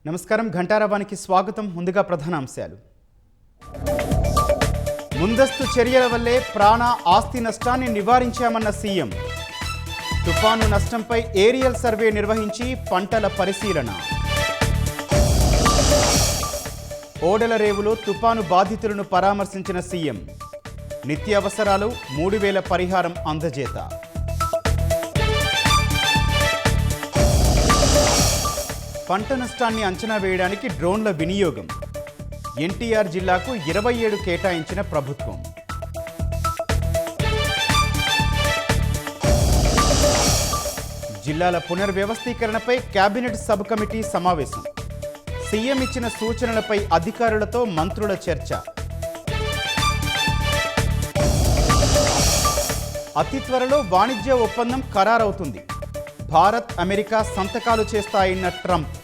నమస్కారం ఘంటారావానికి స్వాగతం. ముందుగా ప్రధానాంశాలు. ముందస్తు చర్యల వల్లే ప్రాణ ఆస్తి నష్టాన్ని నివారించామన్న సీఎం. తుఫాను నష్టంపై ఏరియల్ సర్వే నిర్వహించి పంటల పరిశీలన. ఓడల రేవులో తుఫాను బాధితులను పరామర్శించిన సీఎం. నిత్యావసరాలు 3000 పరిహారం అందజేత. పంట నష్టాన్ని అంచనా వేయడానికి డ్రోన్ల వినియోగం. ఎన్టీఆర్ జిల్లాకు 27 కేటాయించిన ప్రభుత్వం. జిల్లాల పునర్వ్యవస్థీకరణపై కేబినెట్ సబ్ కమిటీ సమావేశం. సీఎం ఇచ్చిన సూచనలపై అధికారులతో మంత్రుల చర్చ. అతి త్వరలో వాణిజ్య ఒప్పందం ఖరారవుతుంది. భారత్, అమెరికా సంతకాలు చేస్తాయన్న ట్రంప్.